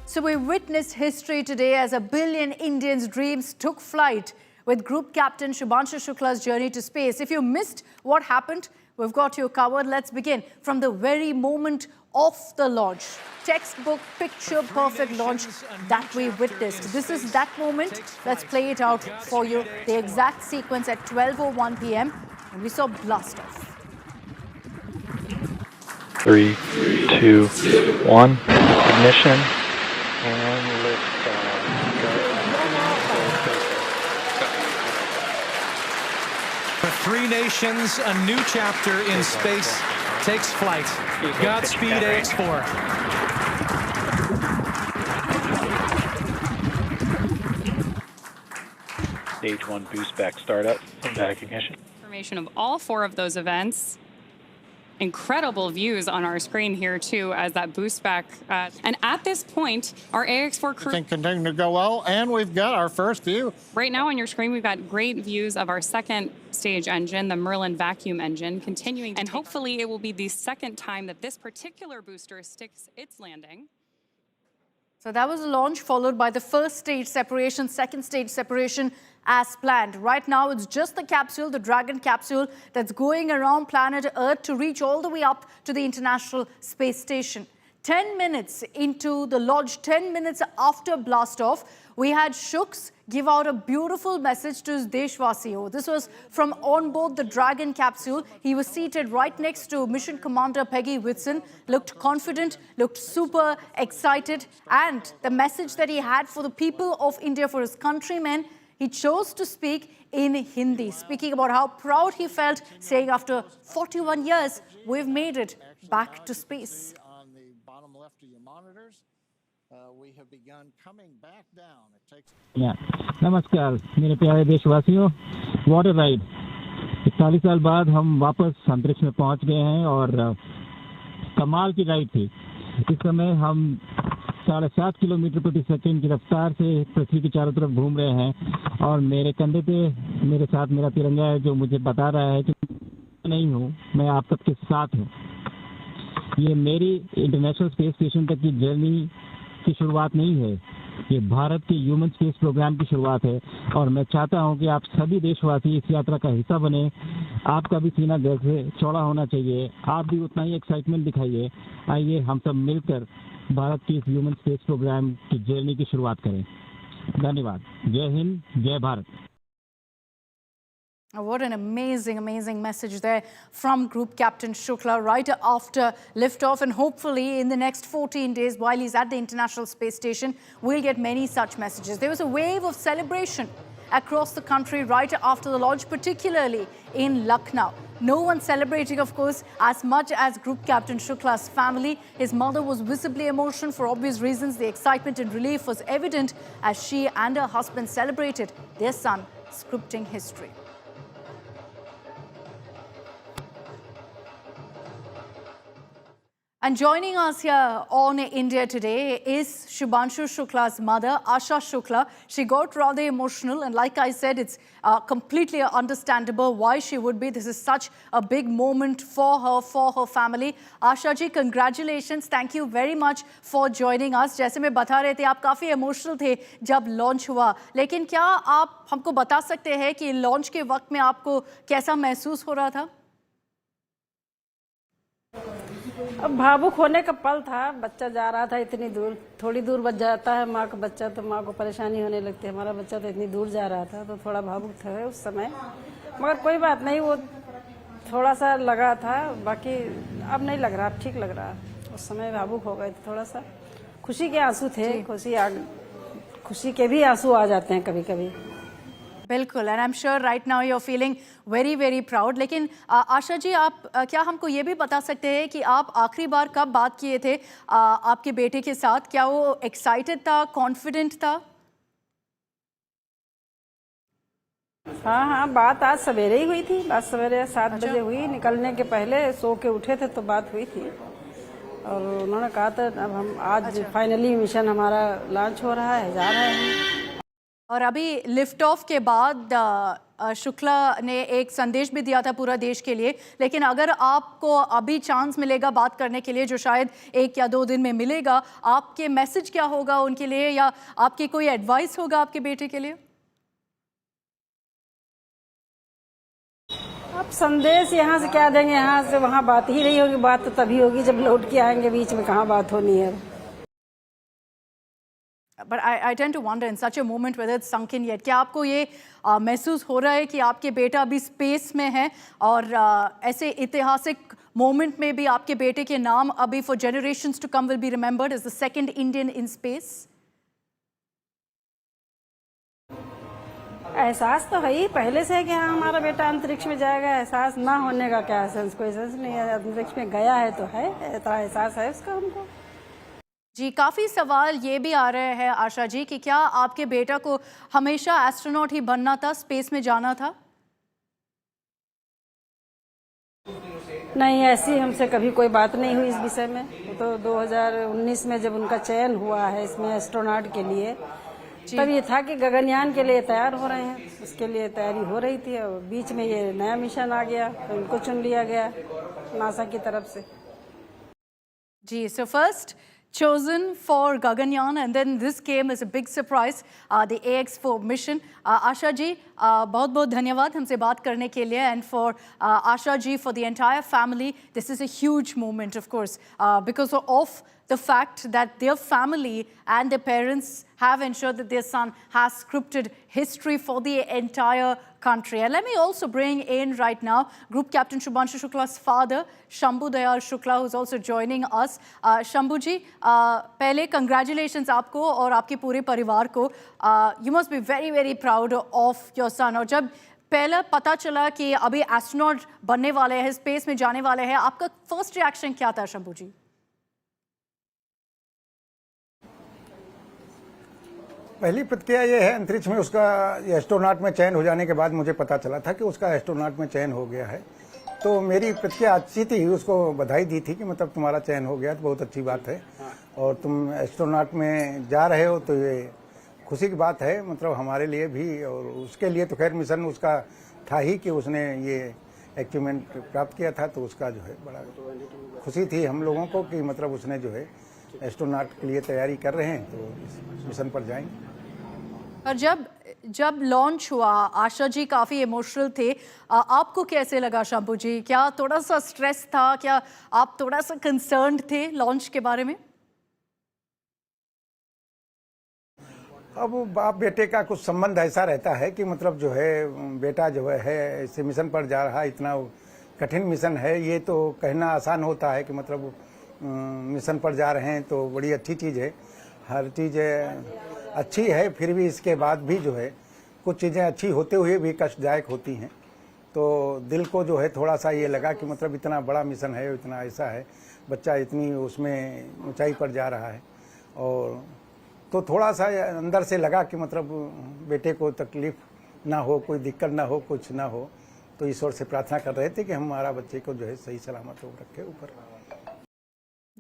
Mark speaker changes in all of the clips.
Speaker 1: So we witnessed history today as a billion Indians' dreams took flight with Group Captain Shubhanshu Shukla's journey to space. If you missed what happened, we've got you covered. Let's begin from the very moment of the launch. Textbook, picture-perfect launch that we witnessed. This is that moment. Let's play it out for you. The exact sequence at 12:01 p.m. and we saw blast off.
Speaker 2: 3, 2, 1, ignition, and lift off.
Speaker 3: For three nations, a new chapter in space takes flight. Godspeed, AX4.
Speaker 2: Stage 1 boost back startup and back ignition.
Speaker 4: Information of all four of those events. Incredible views on our screen here too as that boost back. And at this point, our AX4 crew
Speaker 5: continuing to go well, and we've got our first view.
Speaker 4: Right now on your screen, we've got great views of our second stage engine, the Merlin vacuum engine, continuing. And hopefully it will be the second time that this particular booster sticks its landing.
Speaker 1: So that was a launch followed by the first stage separation, second stage separation as planned. Right now, it's just the capsule, the Dragon capsule, that's going around planet Earth to reach all the way up to the International Space Station. 10 minutes into the launch, 10 minutes after blast-off, we had Shuks give out a beautiful message to his Deshvasiyo. This was from on board the Dragon capsule. He was seated right next to Mission Commander Peggy Whitson, looked confident, looked super excited, and the message that he had for the people of India, for his countrymen, he chose to speak in Hindi, speaking about how proud he felt, saying after 41 years, we've made it back to space.
Speaker 5: On the bottom left of your monitors, we have begun coming back down. It takes...
Speaker 6: नमस्कार मेरे प्यारे देशवासियों, water ride 41 साल बाद हम वापस अंतरिक्ष में पहुंच गए हैं और कमाल की राइड थी। इस समय हम 7.5 किलोमीटर प्रति सेकंड की रफ्तार से पृथ्वी के चारों तरफ घूम रहे हैं और मेरे कंधे पे मेरे साथ मेरा तिरंगा है जो मुझे बता रहा है कि नहीं हूँ, मैं आप सबके साथ हूँ। ये मेरी इंटरनेशनल स्पेस स्टेशन तक की जर्नी की शुरुआत नहीं है, ये भारत के ह्यूमन स्पेस प्रोग्राम की शुरुआत है और मैं चाहता हूं कि आप सभी देशवासी इस यात्रा का हिस्सा बने। आपका भी सीना दिल से चौड़ा होना चाहिए, आप भी उतना ही एक्साइटमेंट दिखाइए। आइए हम सब मिलकर भारत के इस ह्यूमन स्पेस प्रोग्राम की जर्नी की शुरुआत करें। धन्यवाद। जय हिंद, जय Bharat.
Speaker 1: What an amazing, amazing message there from Group Captain Shukla right after liftoff. And hopefully in the next 14 days, while he's at the International Space Station, we'll get many such messages. There was a wave of celebration across the country right after the launch, particularly in Lucknow. No one celebrating, of course, as much as Group Captain Shukla's family. His mother was visibly emotional for obvious reasons. The excitement and relief was evident as she and her husband celebrated their son scripting history. And joining us here on India Today is Shubhanshu Shukla's mother, Asha Shukla. She got rather emotional, and like I said, it's completely understandable why she would be. This is such a big moment for her family. Asha ji, congratulations. Thank you very much for joining us. जैसे मैं बता रहे थे, आप काफ़ी emotional थे जब launch हुआ, लेकिन क्या आप हमको बता सकते हैं कि लॉन्च के वक्त में आपको कैसा महसूस हो रहा था?
Speaker 7: अब भावुक होने का पल था। बच्चा जा रहा था इतनी दूर, थोड़ी दूर बच जाता है माँ का बच्चा तो माँ को परेशानी होने लगती है। हमारा बच्चा तो इतनी दूर जा रहा था तो थोड़ा भावुक था उस समय, मगर कोई बात नहीं, वो थोड़ा सा लगा था, बाकी अब नहीं लग रहा, अब ठीक लग रहा। उस समय भावुक हो गए थे, थोड़ा सा खुशी के आंसू थे, खुशी के भी आंसू आ जाते हैं कभी कभी।
Speaker 1: बिल्कुल, and I am sure right now you are feeling very very proud. लेकिन आशा जी, आप क्या हमको ये भी बता सकते हैं कि आप आखिरी बार कब बात किए थे आपके बेटे के साथ? क्या वो एक्साइटेड था, कॉन्फिडेंट था?
Speaker 7: हाँ, बात आज सवेरे ही हुई थी। बात सवेरे 7 बजे हुई, निकलने के पहले सो के उठे थे तो बात हुई थी और उन्होंने कहा था अब हम आज फाइनली मिशन हमारा लॉन्च हो रहा है, जा रहे हैं।
Speaker 1: और अभी लिफ्ट ऑफ के बाद शुक्ला ने एक संदेश भी दिया था पूरा देश के लिए, लेकिन अगर आपको अभी चांस मिलेगा बात करने के लिए, जो शायद 1 या 2 दिन में मिलेगा, आपके मैसेज क्या होगा उनके लिए, या आपकी कोई एडवाइस होगा आपके बेटे के लिए?
Speaker 7: अब संदेश यहाँ से क्या देंगे, यहाँ से वहाँ बात ही नहीं होगी। बात तो तभी होगी जब लौट के आएंगे, बीच में कहाँ बात होनी है।
Speaker 1: But I tend to wonder in such a moment whether it's sunk in yet. क्या आपको ये महसूस हो रहा है कि आपके बेटा अभी स्पेस में है, और ऐसे ऐतिहासिक मोमेंट में भी आपके बेटे के नाम अभी for generations to come will be remembered as the second Indian in space?
Speaker 7: एहसास तो है ही पहले से कि हाँ हमारा बेटा अंतरिक्ष में जाएगा। एहसास ना होने का क्या सेंस, कोई सेंस नहीं है। अंतरिक्ष में गया है तो है, इतना एहसास है उसका हमको।
Speaker 1: जी, काफ़ी सवाल ये भी आ रहे हैं आशा जी कि क्या आपके बेटा को हमेशा एस्ट्रोनॉट ही बनना था, स्पेस में जाना था?
Speaker 7: नहीं, ऐसी हमसे कभी कोई बात नहीं हुई इस विषय में। तो 2019 में जब उनका चयन हुआ है इसमें एस्ट्रोनॉट के लिए, तब ये था कि गगनयान के लिए तैयार हो रहे हैं, उसके लिए तैयारी हो रही थी। और बीच में ये नया मिशन आ गया तो उनको चुन लिया गया नासा की तरफ से।
Speaker 1: जी, so first chosen for Gaganyaan, and then this came as a big surprise, the AX4 mission. Asha ji, बहुत बहुत धन्यवाद हमसे बात करने के लिए, and for Asha ji, for the entire family, this is a huge moment, of course, because of the fact that their family and their parents have ensured that their son has scripted history for the entire country. And let me also bring in right now Group Captain Shubhanshu Shukla's father, Shambhu Dayal Shukla, who's also joining us. Shambhu ji, पहले congratulations आपको और आपके पूरे परिवार को. You must be very, very proud of your son. और जब पहले पता चला कि अभी एस्ट्रोनॉट बनने वाले हैं, स्पेस में जाने वाले हैं, आपका फर्स्ट रिएक्शन क्या था शंभू जी?
Speaker 8: पहली प्रतिक्रिया ये है, अंतरिक्ष में उसका एस्ट्रोनॉट में चयन हो जाने के बाद मुझे पता चला था कि उसका एस्ट्रोनॉट में चयन हो गया है, तो मेरी प्रतिक्रिया अच्छी थी। उसको बधाई दी थी कि मतलब तुम्हारा चयन हो गया तो बहुत अच्छी बात है, और तुम एस्ट्रोनॉट में जा रहे हो तो ये खुशी की बात है, मतलब हमारे लिए भी। और उसके लिए तो खैर मिशन उसका था ही कि उसने ये अचीवमेंट प्राप्त किया था, तो उसका जो है बड़ा खुशी थी हम लोगों को कि मतलब उसने जो है एस्ट्रोनॉट के लिए तैयारी कर रहे हैं, तो इस मिशन पर जाएंगे।
Speaker 1: और जब लॉन्च हुआ, आशा जी काफ़ी इमोशनल थे, आपको कैसे लगा शंभू जी? क्या थोड़ा सा स्ट्रेस था? क्या आप थोड़ा सा कंसर्न्ड थे लॉन्च के बारे में?
Speaker 8: अब बाप बेटे का कुछ संबंध ऐसा रहता है कि मतलब जो है बेटा जो है ऐसे मिशन पर जा रहा है, इतना कठिन मिशन है, ये तो कहना आसान होता है कि मतलब मिशन पर जा रहे हैं तो बड़ी अच्छी चीज़ है, हर चीज़ अच्छी है, फिर भी इसके बाद भी जो है कुछ चीज़ें अच्छी होते हुए भी कष्टदायक होती हैं। तो दिल को जो है थोड़ा सा ये लगा कि मतलब इतना बड़ा मिशन है, इतना ऐसा है, बच्चा इतनी उसमें ऊंचाई पर जा रहा है, और तो थोड़ा सा अंदर से लगा कि मतलब बेटे को तकलीफ ना हो, कोई दिक्कत ना हो, कुछ ना हो। तो ईश्वर से प्रार्थना कर रहे थे कि हमारा बच्चे को जो है सही सलामत हो रखे ऊपर।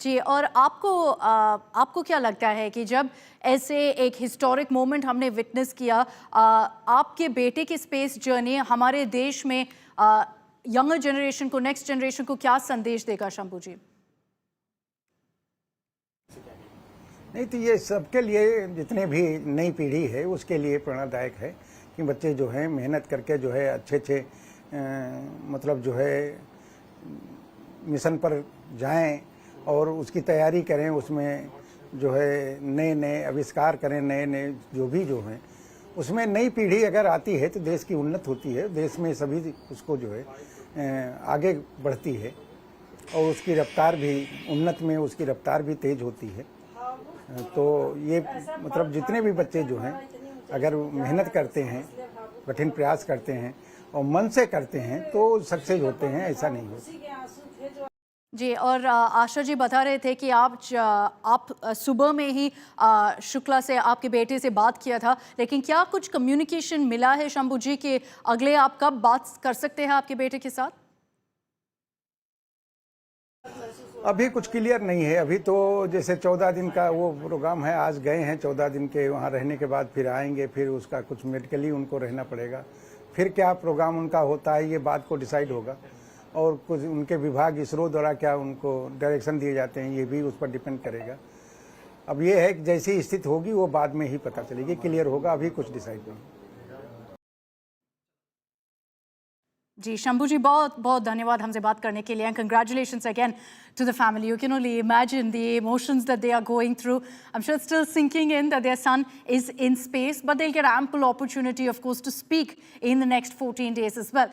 Speaker 1: जी, और आपको क्या लगता है कि जब ऐसे एक हिस्टोरिक मोमेंट हमने विटनेस किया, आपके बेटे की स्पेस जर्नी हमारे देश में यंगर जनरेशन को, नेक्स्ट जनरेशन को क्या संदेश देगा शंभू जी?
Speaker 8: नहीं तो ये सबके लिए, जितने भी नई पीढ़ी है उसके लिए प्रेरणादायक है कि बच्चे जो हैं मेहनत करके जो है अच्छे मतलब जो है मिशन पर जाएं और उसकी तैयारी करें, उसमें जो है नए नए आविष्कार करें, नए जो भी जो हैं उसमें नई पीढ़ी अगर आती है तो देश की उन्नत होती है, देश में सभी उसको जो है आगे बढ़ती है, और उसकी रफ्तार भी उन्नत में उसकी रफ्तार भी तेज होती है। तो ये मतलब जितने भी बच्चे जो हैं अगर मेहनत करते हैं, कठिन प्रयास करते हैं और मन से करते हैं तो सक्सेस होते हैं, ऐसा नहीं होता।
Speaker 1: जी, और आशा जी बता रहे थे कि आप सुबह में ही शुक्ला से, आपके बेटे से बात किया था, लेकिन क्या कुछ कम्युनिकेशन मिला है शंभू जी कि अगले आप कब बात कर सकते हैं आपके बेटे के साथ?
Speaker 8: अभी कुछ क्लियर नहीं है। अभी तो जैसे 14 दिन का वो प्रोग्राम है, आज गए हैं 14 दिन के, वहाँ रहने के बाद फिर आएंगे, फिर उसका कुछ मेडिकली उनको रहना पड़ेगा, फिर क्या प्रोग्राम उनका होता है ये बात को डिसाइड होगा। और कुछ उनके विभाग इसरो द्वारा क्या उनको डायरेक्शन दिए जाते हैं ये भी उस पर डिपेंड करेगा। अब ये है कि जैसी स्थिति होगी वो बाद में ही पता चलेगी, क्लियर होगा, अभी कुछ डिसाइड नहीं।
Speaker 1: जी शंभू जी, बहुत बहुत धन्यवाद हमसे बात करने के लिए, and congratulations again to the family. You can only imagine the emotions that they are going through. I am sure still sinking in that their son is in space, but they'll get ample opportunity, of course, to speak in the next 14 days as well.